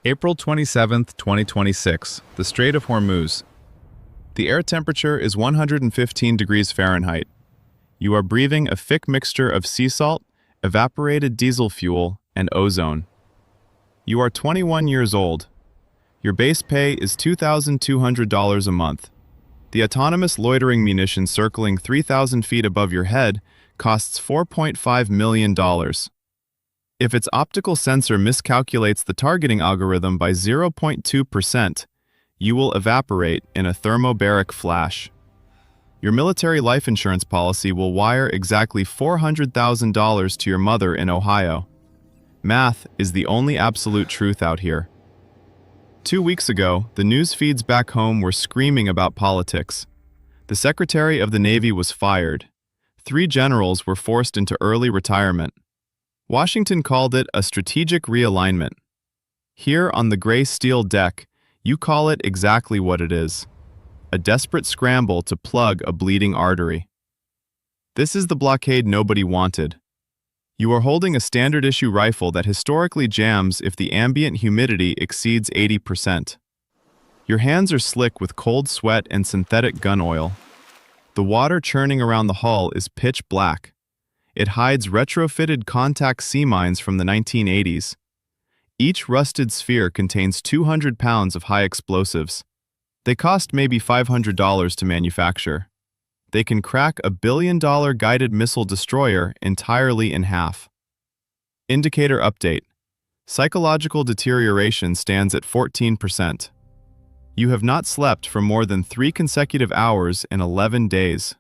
April 27th, 2026, the Strait of Hormuz. The air temperature is 115 degrees Fahrenheit. You are breathing a thick mixture of sea salt, evaporated diesel fuel, and ozone. You are 21 years old. Your base pay is $2,200 a month. The autonomous loitering munition circling 3,000 feet above your head costs $4.5 million. If its optical sensor miscalculates the targeting algorithm by 0.2%, you will evaporate in a thermobaric flash. Your military life insurance policy will wire exactly $400,000 to your mother in Ohio. Math is the only absolute truth out here. 2 weeks ago, the news feeds back home were screaming about politics. The Secretary of the Navy was fired. 3 generals were forced into early retirement. Washington called it a strategic realignment. Here on the gray steel deck, you call it exactly what it is: a desperate scramble to plug a bleeding artery. This is the blockade nobody wanted. You are holding a standard-issue rifle that historically jams if the ambient humidity exceeds 80%. Your hands are slick with cold sweat and synthetic gun oil. The water churning around the hull is pitch black. It hides retrofitted contact sea mines from the 1980s. Each rusted sphere contains 200 pounds of high explosives. They cost maybe $500 to manufacture. They can crack a billion-dollar guided missile destroyer entirely in half. Indicator update. Psychological deterioration stands at 14%. You have not slept for more than 3 consecutive hours in 11 days.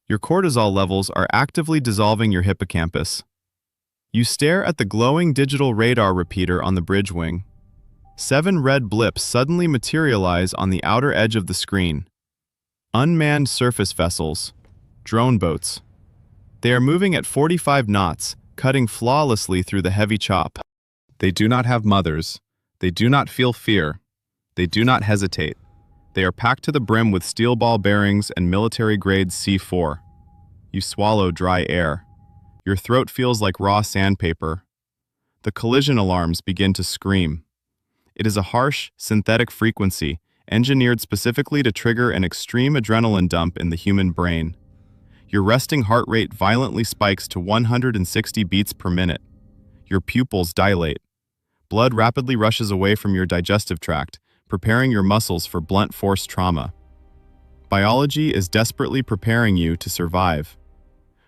Your cortisol levels are actively dissolving your hippocampus. You stare at the glowing digital radar repeater on the bridge wing. 7 red blips suddenly materialize on the outer edge of the screen. Unmanned surface vessels. Drone boats. They are moving at 45 knots, cutting flawlessly through the heavy chop. They do not have mothers. They do not feel fear. They do not hesitate. They are packed to the brim with steel ball bearings and military-grade C4. You swallow dry air. Your throat feels like raw sandpaper. The collision alarms begin to scream. It is a harsh, synthetic frequency, engineered specifically to trigger an extreme adrenaline dump in the human brain. Your resting heart rate violently spikes to 160 beats per minute. Your pupils dilate. Blood rapidly rushes away from your digestive tract, preparing your muscles for blunt force trauma. Biology is desperately preparing you to survive.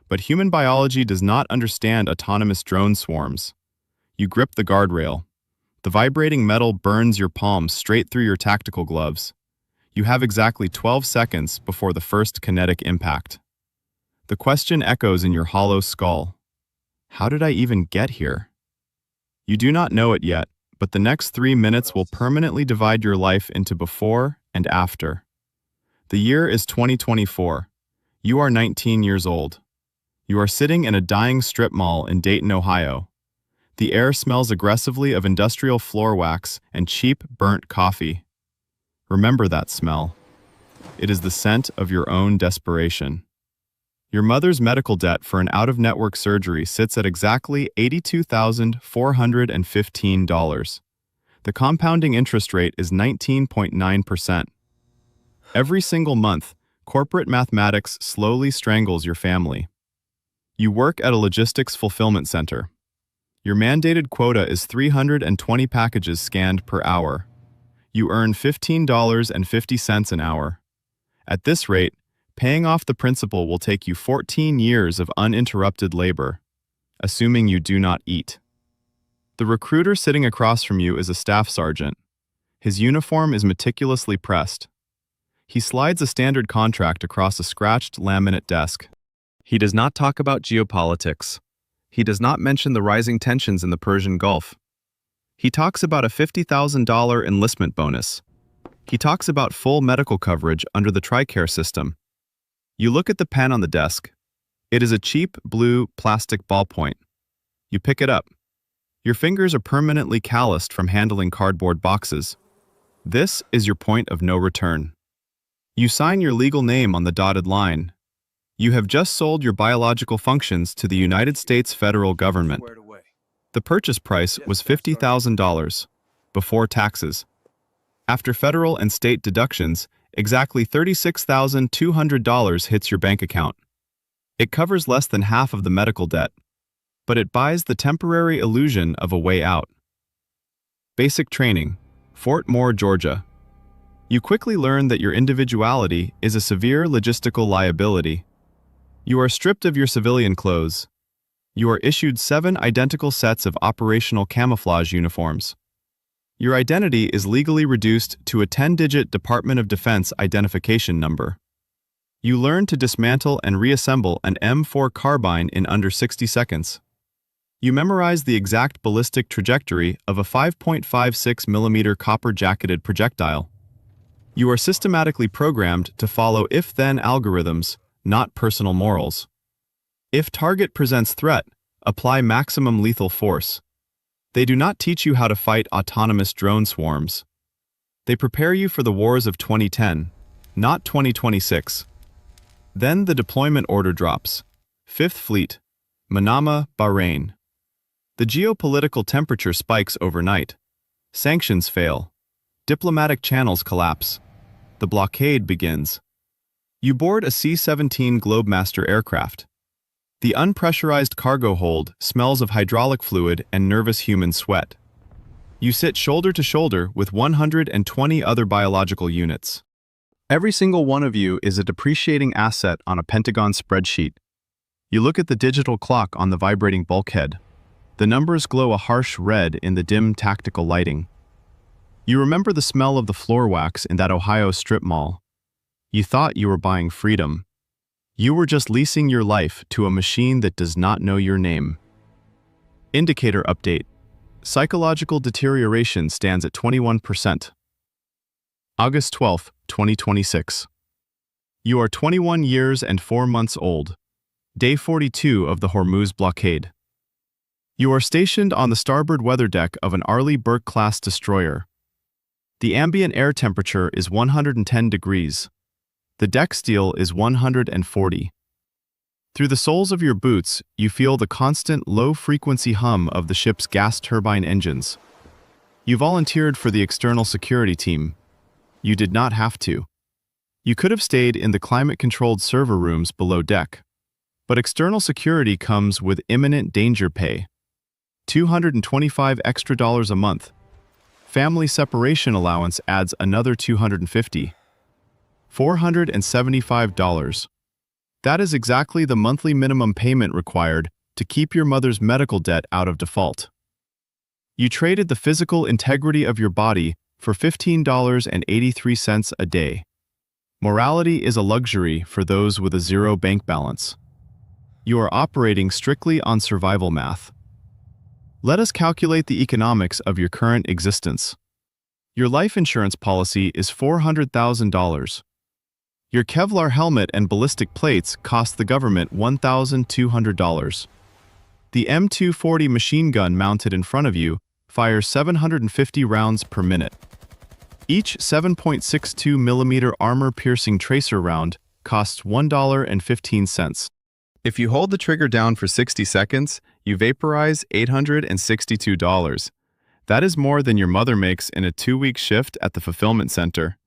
But human biology does not understand autonomous drone swarms. You grip the guardrail. The vibrating metal burns your palms straight through your tactical gloves. You have exactly 12 seconds before the first kinetic impact. The question echoes in your hollow skull. How did I even get here? You do not know it yet, but the next 3 minutes will permanently divide your life into before and after. The year is 2024. You are 19 years old. You are sitting in a dying strip mall in Dayton, Ohio. The air smells aggressively of industrial floor wax and cheap, burnt coffee. Remember that smell. It is the scent of your own desperation. Your mother's medical debt for an out-of-network surgery sits at exactly $82,415. The compounding interest rate is 19.9%. Every single month, corporate mathematics slowly strangles your family. You work at a logistics fulfillment center. Your mandated quota is 320 packages scanned per hour. You earn $15.50 an hour. At this rate, paying off the principal will take you 14 years of uninterrupted labor, assuming you do not eat. The recruiter sitting across from you is a staff sergeant. His uniform is meticulously pressed. He slides a standard contract across a scratched laminate desk. He does not talk about geopolitics. He does not mention the rising tensions in the Persian Gulf. He talks about a $50,000 enlistment bonus. He talks about full medical coverage under the TRICARE system. You look at the pen on the desk. It is a cheap blue plastic ballpoint. You pick it up. Your fingers are permanently calloused from handling cardboard boxes. This is your point of no return. You sign your legal name on the dotted line. You have just sold your biological functions to the United States federal government. The purchase price was $50,000. before taxes. After federal and state deductions, exactly $36,200 hits your bank account. It covers less than half of the medical debt, but it buys the temporary illusion of a way out. Basic training, Fort Moore, Georgia. You quickly learn that your individuality is a severe logistical liability. You are stripped of your civilian clothes. You are issued 7 identical sets of operational camouflage uniforms. Your identity is legally reduced to a 10-digit Department of Defense identification number. You learn to dismantle and reassemble an M4 carbine in under 60 seconds. You memorize the exact ballistic trajectory of a 5.56 mm copper-jacketed projectile. You are systematically programmed to follow if-then algorithms, not personal morals. If target presents threat, apply maximum lethal force. They do not teach you how to fight autonomous drone swarms. They prepare you for the wars of 2010, not 2026. Then the deployment order drops. 5th Fleet, Manama, Bahrain. The geopolitical temperature spikes overnight. Sanctions fail. Diplomatic channels collapse. The blockade begins. You board a C-17 Globemaster aircraft. The unpressurized cargo hold smells of hydraulic fluid and nervous human sweat. You sit shoulder to shoulder with 120 other biological units. Every single one of you is a depreciating asset on a Pentagon spreadsheet. You look at the digital clock on the vibrating bulkhead. The numbers glow a harsh red in the dim tactical lighting. You remember the smell of the floor wax in that Ohio strip mall. You thought you were buying freedom. You were just leasing your life to a machine that does not know your name. Indicator update. Psychological deterioration stands at 21%. August 12, 2026. You are 21 years and 4 months old. Day 42 of the Hormuz Blockade. You are stationed on the starboard weather deck of an Arleigh Burke-class destroyer. The ambient air temperature is 110 degrees. The deck steel is 140. Through the soles of your boots, you feel the constant low-frequency hum of the ship's gas turbine engines. You volunteered for the external security team. You did not have to. You could have stayed in the climate-controlled server rooms below deck. But external security comes with imminent danger pay. $225 extra a month. Family separation allowance adds another $250. $475. That is exactly the monthly minimum payment required to keep your mother's medical debt out of default. You traded the physical integrity of your body for $15.83 a day. Morality is a luxury for those with a zero bank balance. You are operating strictly on survival math. Let us calculate the economics of your current existence. Your life insurance policy is $400,000. Your Kevlar helmet and ballistic plates cost the government $1,200. The M240 machine gun mounted in front of you fires 750 rounds per minute. Each 7.62 mm armor-piercing tracer round costs $1.15. If you hold the trigger down for 60 seconds, you vaporize $862. That is more than your mother makes in a 2-week shift at the fulfillment center.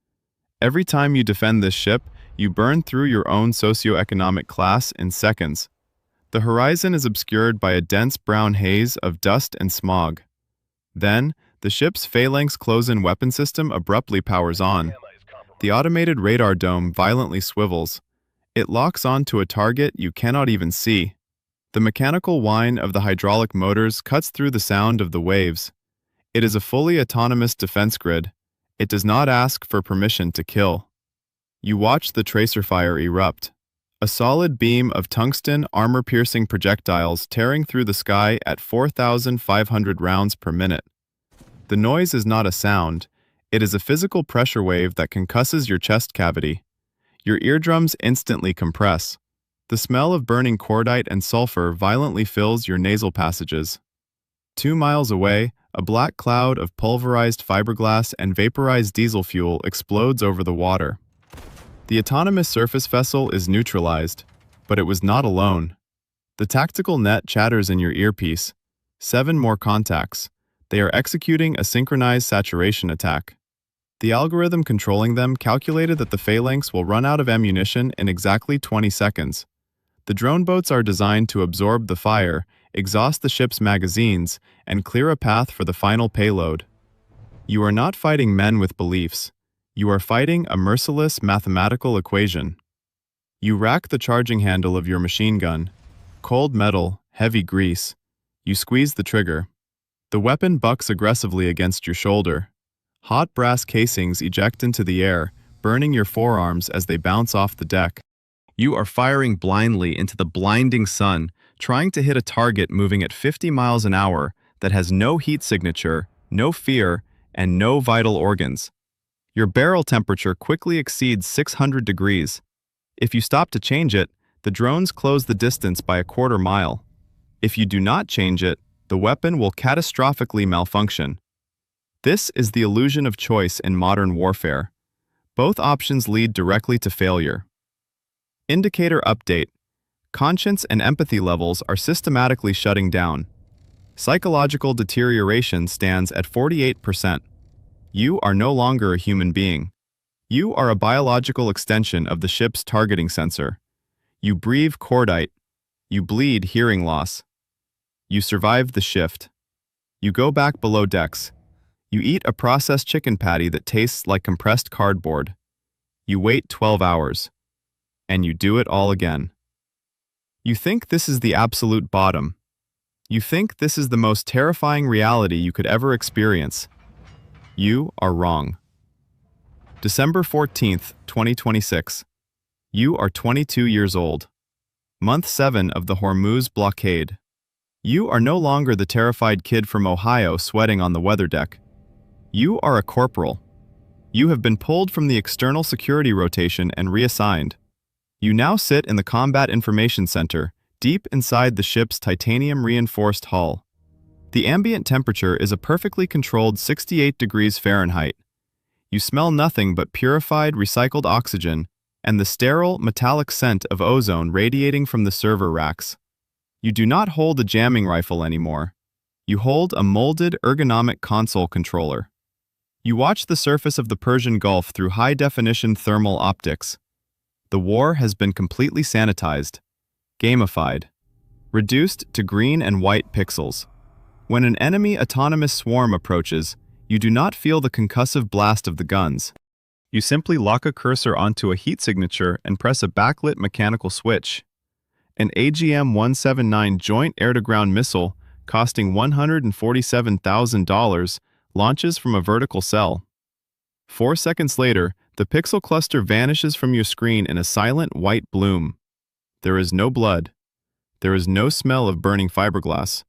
Every time you defend this ship, you burn through your own socioeconomic class in seconds. The horizon is obscured by a dense brown haze of dust and smog. Then, the ship's phalanx close-in weapon system abruptly powers on. The automated radar dome violently swivels. It locks onto a target you cannot even see. The mechanical whine of the hydraulic motors cuts through the sound of the waves. It is a fully autonomous defense grid. It does not ask for permission to kill. You watch the tracer fire erupt. A solid beam of tungsten armor-piercing projectiles tearing through the sky at 4,500 rounds per minute. The noise is not a sound. It is a physical pressure wave that concusses your chest cavity. Your eardrums instantly compress. The smell of burning cordite and sulfur violently fills your nasal passages. 2 miles away, a black cloud of pulverized fiberglass and vaporized diesel fuel explodes over the water. The autonomous surface vessel is neutralized, but it was not alone. The tactical net chatters in your earpiece. 7 more contacts. They are executing a synchronized saturation attack. The algorithm controlling them calculated that the phalanx will run out of ammunition in exactly 20 seconds. The drone boats are designed to absorb the fire, exhaust the ship's magazines, and clear a path for the final payload. You are not fighting men with beliefs. You are fighting a merciless mathematical equation. You rack the charging handle of your machine gun. Cold metal, heavy grease. You squeeze the trigger. The weapon bucks aggressively against your shoulder. Hot brass casings eject into the air, burning your forearms as they bounce off the deck. You are firing blindly into the blinding sun, trying to hit a target moving at 50 miles an hour that has no heat signature, no fear, and no vital organs. Your barrel temperature quickly exceeds 600 degrees. If you stop to change it, the drones close the distance by a quarter mile. If you do not change it, the weapon will catastrophically malfunction. This is the illusion of choice in modern warfare. Both options lead directly to failure. Indicator update. Conscience and empathy levels are systematically shutting down. Psychological deterioration stands at 48%. You are no longer a human being. You are a biological extension of the ship's targeting sensor. You breathe cordite. You bleed hearing loss. You survive the shift. You go back below decks. You eat a processed chicken patty that tastes like compressed cardboard. You wait 12 hours. And you do it all again. You think this is the absolute bottom. You think this is the most terrifying reality you could ever experience. You are wrong. December 14th, 2026. You are 22 years old. Month 7 of the Hormuz Blockade. You are no longer the terrified kid from Ohio sweating on the weather deck. You are a corporal. You have been pulled from the external security rotation and reassigned. You now sit in the Combat Information Center, deep inside the ship's titanium-reinforced hull. The ambient temperature is a perfectly controlled 68 degrees Fahrenheit. You smell nothing but purified, recycled oxygen and the sterile, metallic scent of ozone radiating from the server racks. You do not hold a jamming rifle anymore. You hold a molded, ergonomic console controller. You watch the surface of the Persian Gulf through high-definition thermal optics. The war has been completely sanitized, gamified, reduced to green and white pixels. When an enemy autonomous swarm approaches, you do not feel the concussive blast of the guns. You simply lock a cursor onto a heat signature and press a backlit mechanical switch. An AGM-179 Joint Air-to-Ground missile, costing $147,000, launches from a vertical cell. 4 seconds later, the pixel cluster vanishes from your screen in a silent white bloom. There is no blood. There is no smell of burning fiberglass.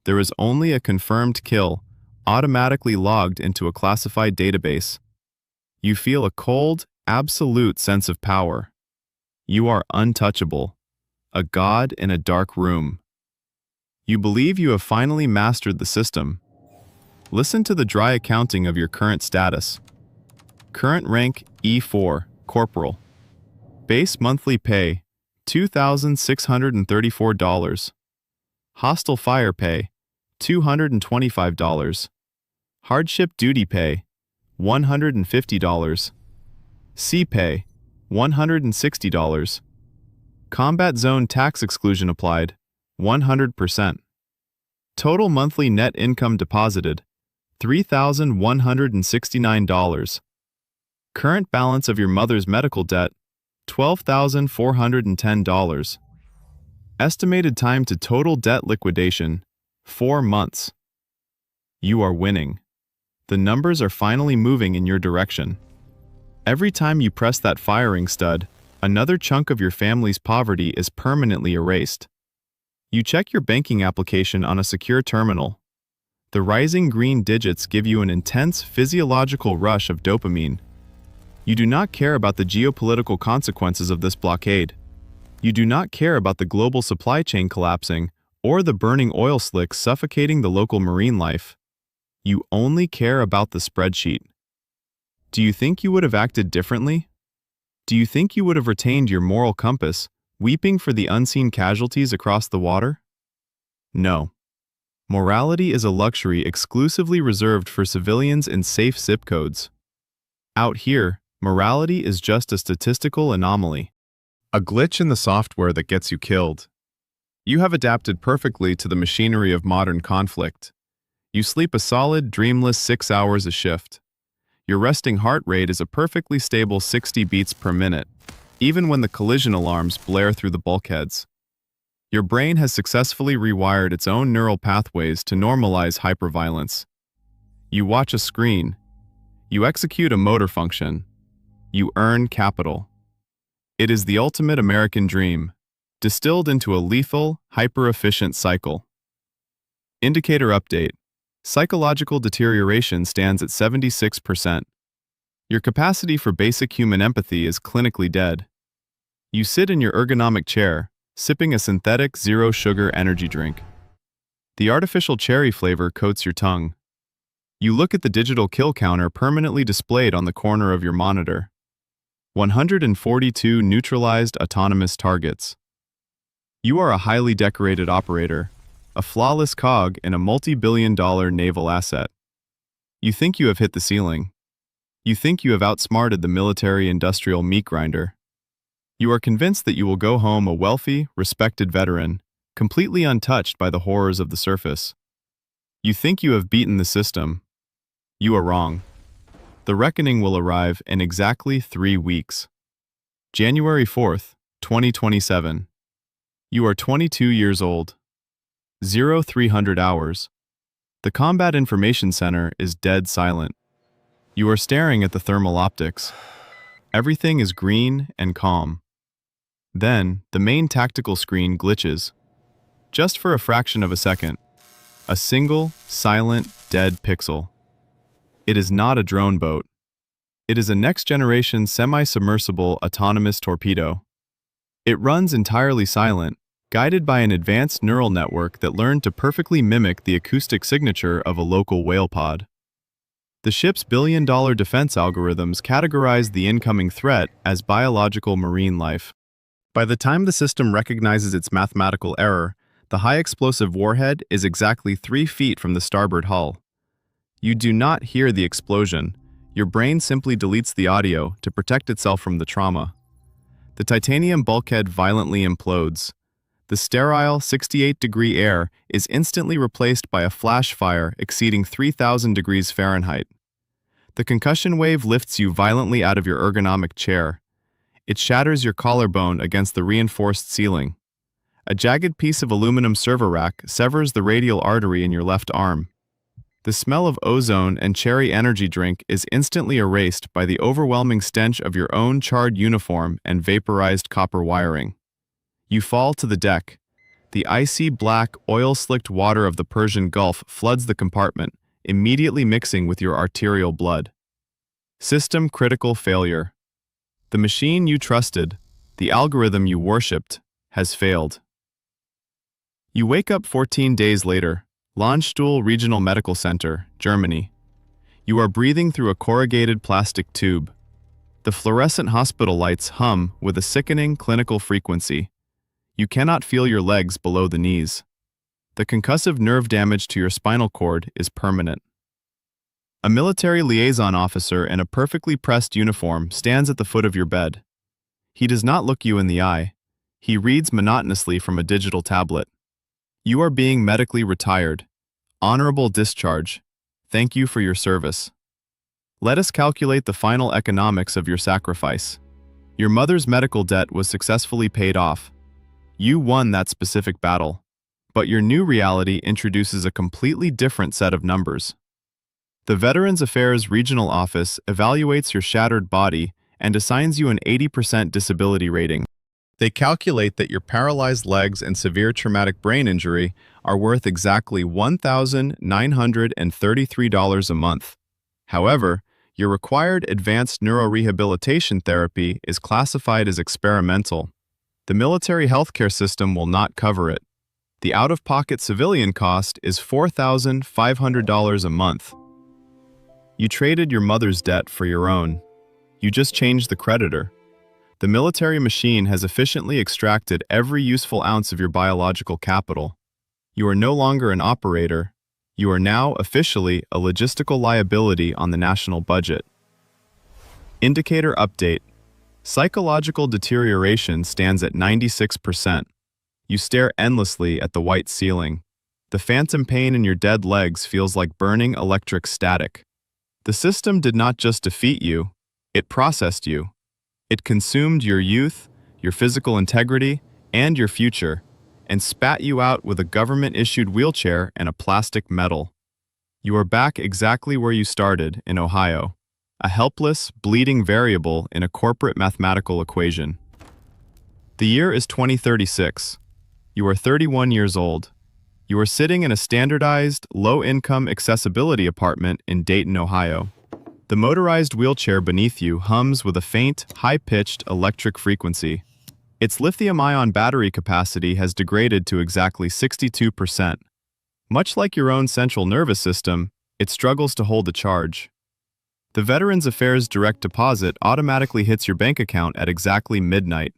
There is only a confirmed kill, automatically logged into a classified database. You feel a cold, absolute sense of power. You are untouchable, a god in a dark room. You believe you have finally mastered the system. Listen to the dry accounting of your current status. Current rank E4, Corporal. Base monthly pay, $2,634. Hostile fire pay, $225. Hardship duty pay, $150. Sea pay, $160. Combat zone tax exclusion applied, 100%. Total monthly net income deposited, $3,169. Current balance of your mother's medical debt, $12,410. Estimated time to total debt liquidation, 4 months. You are winning. The numbers are finally moving in your direction. Every time you press that firing stud, another chunk of your family's poverty is permanently erased. You check your banking application on a secure terminal. The rising green digits give you an intense physiological rush of dopamine. You do not care about the geopolitical consequences of this blockade. You do not care about the global supply chain collapsing or the burning oil slicks suffocating the local marine life. You only care about the spreadsheet. Do you think you would have acted differently? Do you think you would have retained your moral compass, weeping for the unseen casualties across the water? No. Morality is a luxury exclusively reserved for civilians in safe zip codes. Out here, morality is just a statistical anomaly. A glitch in the software that gets you killed. You have adapted perfectly to the machinery of modern conflict. You sleep a solid, dreamless 6 hours a shift. Your resting heart rate is a perfectly stable 60 beats per minute, even when the collision alarms blare through the bulkheads. Your brain has successfully rewired its own neural pathways to normalize hyperviolence. You watch a screen. You execute a motor function. You earn capital. It is the ultimate American dream, distilled into a lethal, hyper-efficient cycle. Indicator update. Psychological deterioration stands at 76%. Your capacity for basic human empathy is clinically dead. You sit in your ergonomic chair, sipping a synthetic zero-sugar energy drink. The artificial cherry flavor coats your tongue. You look at the digital kill counter permanently displayed on the corner of your monitor. 142 neutralized autonomous targets. You are a highly decorated operator, a flawless cog in a multi-billion-dollar naval asset. You think you have hit the ceiling. You think you have outsmarted the military-industrial meat grinder. You are convinced that you will go home a wealthy, respected veteran, completely untouched by the horrors of the surface. You think you have beaten the system. You are wrong. The reckoning will arrive in exactly 3 weeks. January 4th, 2027. You are 22 years old. 0300 hours. The Combat Information Center is dead silent. You are staring at the thermal optics. Everything is green and calm. Then, the main tactical screen glitches. Just for a fraction of a second. A single, silent, dead pixel. It is not a drone boat. It is a next-generation semi-submersible autonomous torpedo. It runs entirely silent, guided by an advanced neural network that learned to perfectly mimic the acoustic signature of a local whale pod. The ship's billion-dollar defense algorithms categorize the incoming threat as biological marine life. By the time the system recognizes its mathematical error, the high-explosive warhead is exactly 3 feet from the starboard hull. You do not hear the explosion. Your brain simply deletes the audio to protect itself from the trauma. The titanium bulkhead violently implodes. The sterile 68-degree air is instantly replaced by a flash fire exceeding 3,000 degrees Fahrenheit. The concussion wave lifts you violently out of your ergonomic chair. It shatters your collarbone against the reinforced ceiling. A jagged piece of aluminum server rack severs the radial artery in your left arm. The smell of ozone and cherry energy drink is instantly erased by the overwhelming stench of your own charred uniform and vaporized copper wiring. You fall to the deck. The icy black, oil-slicked water of the Persian Gulf floods the compartment, immediately mixing with your arterial blood. System critical failure. The machine you trusted, the algorithm you worshipped, has failed. You wake up 14 days later, Landstuhl Regional Medical Center, Germany. You are breathing through a corrugated plastic tube. The fluorescent hospital lights hum with a sickening clinical frequency. You cannot feel your legs below the knees. The concussive nerve damage to your spinal cord is permanent. A military liaison officer in a perfectly pressed uniform stands at the foot of your bed. He does not look you in the eye. He reads monotonously from a digital tablet. You are being medically retired. Honorable discharge. Thank you for your service. Let us calculate the final economics of your sacrifice. Your mother's medical debt was successfully paid off. You won that specific battle. But your new reality introduces a completely different set of numbers. The Veterans Affairs Regional Office evaluates your shattered body and assigns you an 80% disability rating. They calculate that your paralyzed legs and severe traumatic brain injury are worth exactly $1,933 a month. However, your required advanced neurorehabilitation therapy is classified as experimental. The military healthcare system will not cover it. The out-of-pocket civilian cost is $4,500 a month. You traded your mother's debt for your own. You just changed the creditor. The military machine has efficiently extracted every useful ounce of your biological capital. You are no longer an operator. You are now officially a logistical liability on the national budget. Indicator update. Psychological deterioration stands at 96%. You stare endlessly at the white ceiling. The phantom pain in your dead legs feels like burning electric static. The system did not just defeat you, it processed you. It consumed your youth, your physical integrity, and your future, and spat you out with a government-issued wheelchair and a plastic medal. You are back exactly where you started, in Ohio, a helpless, bleeding variable in a corporate mathematical equation. The year is 2036. You are 31 years old. You are sitting in a standardized, low-income accessibility apartment in Dayton, Ohio. The motorized wheelchair beneath you hums with a faint, high-pitched electric frequency. Its lithium-ion battery capacity has degraded to exactly 62%. Much like your own central nervous system, it struggles to hold a charge. The Veterans Affairs direct deposit automatically hits your bank account at exactly midnight.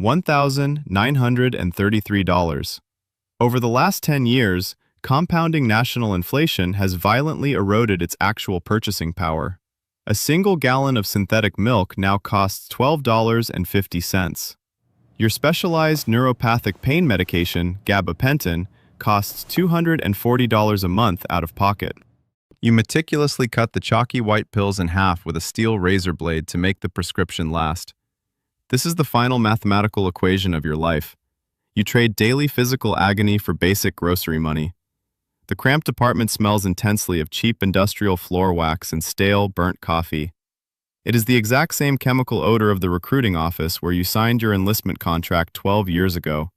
$1,933. Over the last 10 years, compounding national inflation has violently eroded its actual purchasing power. A single gallon of synthetic milk now costs $12.50. Your specialized neuropathic pain medication, gabapentin, costs $240 a month out of pocket. You meticulously cut the chalky white pills in half with a steel razor blade to make the prescription last. This is the final mathematical equation of your life. You trade daily physical agony for basic grocery money. The cramped apartment smells intensely of cheap industrial floor wax and stale, burnt coffee. It is the exact same chemical odor of the recruiting office where you signed your enlistment contract 12 years ago.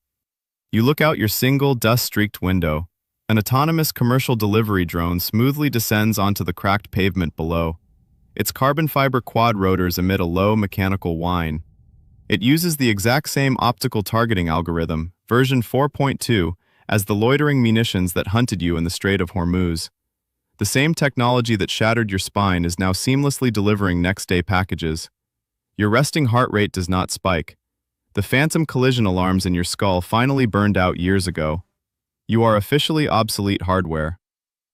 You look out your single, dust-streaked window. An autonomous commercial delivery drone smoothly descends onto the cracked pavement below. Its carbon fiber quad rotors emit a low mechanical whine. It uses the exact same optical targeting algorithm, version 4.2, as the loitering munitions that hunted you in the Strait of Hormuz. The same technology that shattered your spine is now seamlessly delivering next-day packages. Your resting heart rate does not spike. The phantom collision alarms in your skull finally burned out years ago. You are officially obsolete hardware.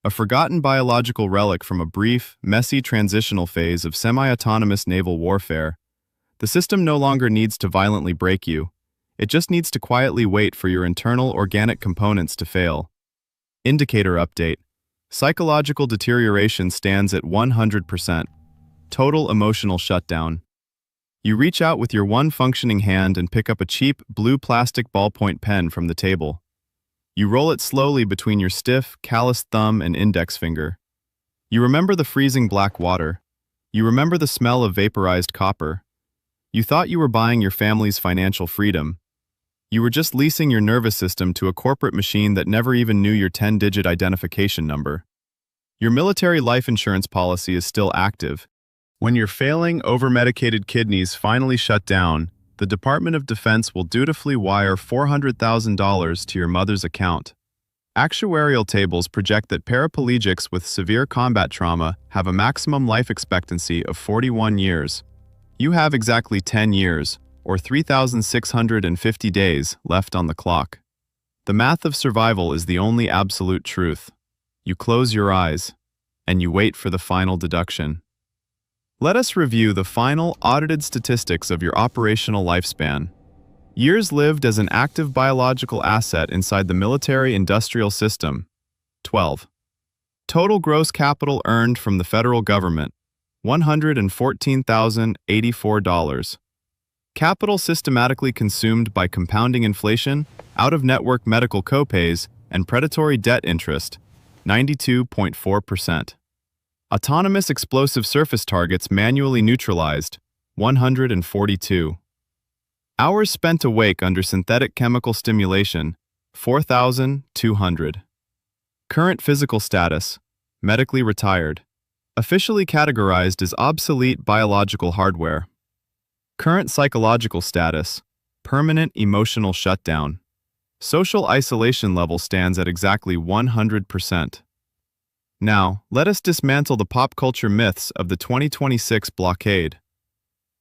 A forgotten biological relic from a brief, messy transitional phase of semi-autonomous naval warfare. The system no longer needs to violently break you. It just needs to quietly wait for your internal organic components to fail. Indicator update. Psychological deterioration stands at 100%. Total emotional shutdown. You reach out with your one functioning hand and pick up a cheap, blue plastic ballpoint pen from the table. You roll it slowly between your stiff, calloused thumb and index finger. You remember the freezing black water. You remember the smell of vaporized copper. You thought you were buying your family's financial freedom. You were just leasing your nervous system to a corporate machine that never even knew your 10-digit identification number. Your military life insurance policy is still active. When your failing, over-medicated kidneys finally shut down, the Department of Defense will dutifully wire $400,000 to your mother's account. Actuarial tables project that paraplegics with severe combat trauma have a maximum life expectancy of 41 years. You have exactly 10 years, or 3,650 days, left on the clock. The math of survival is the only absolute truth. You close your eyes, and you wait for the final deduction. Let us review the final audited statistics of your operational lifespan. Years lived as an active biological asset inside the military-industrial system. 12. Total gross capital earned from the federal government. $114,084. Capital systematically consumed by compounding inflation, out-of-network medical copays, and predatory debt interest. 92.4%. Autonomous explosive surface targets manually neutralized. 142. Hours spent awake under synthetic chemical stimulation. 4,200. Current physical status. Medically retired. Officially categorized as obsolete biological hardware. Current psychological status. Permanent emotional shutdown. Social isolation level stands at exactly 100%. Now, let us dismantle the pop culture myths of the 2026 blockade.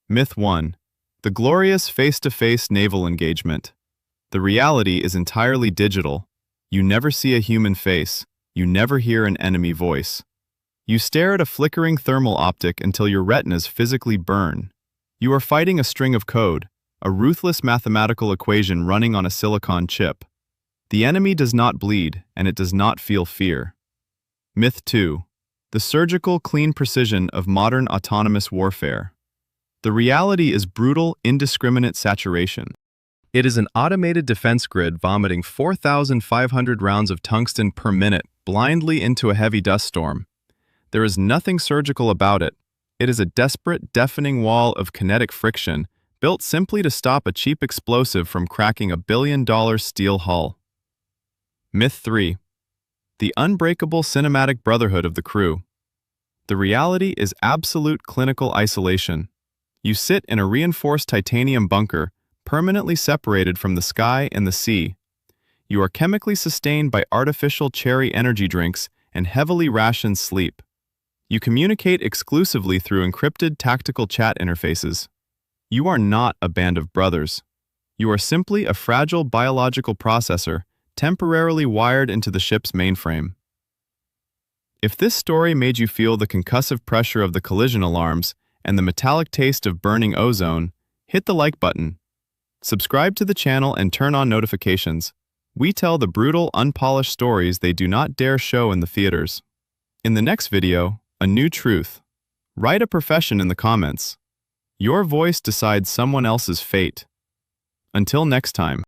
Myth 1. The glorious face-to-face naval engagement. The reality is entirely digital. You never see a human face. You never hear an enemy voice. You stare at a flickering thermal optic until your retinas physically burn. You are fighting a string of code, a ruthless mathematical equation running on a silicon chip. The enemy does not bleed, and it does not feel fear. Myth 2. The surgical, clean precision of modern autonomous warfare. The reality is brutal, indiscriminate saturation. It is an automated defense grid vomiting 4,500 rounds of tungsten per minute blindly into a heavy dust storm. There is nothing surgical about it. It is a desperate, deafening wall of kinetic friction built simply to stop a cheap explosive from cracking a billion-dollar steel hull. Myth 3. The unbreakable cinematic brotherhood of the crew. The reality is absolute clinical isolation. You sit in a reinforced titanium bunker, permanently separated from the sky and the sea. You are chemically sustained by artificial cherry energy drinks and heavily rationed sleep. You communicate exclusively through encrypted tactical chat interfaces. You are not a band of brothers. You are simply a fragile biological processor temporarily wired into the ship's mainframe. If this story made you feel the concussive pressure of the collision alarms and the metallic taste of burning ozone, hit the like button. Subscribe to the channel and turn on notifications. We tell the brutal, unpolished stories they do not dare show in the theaters. In the next video, a new truth. Write a profession in the comments. Your voice decides someone else's fate. Until next time.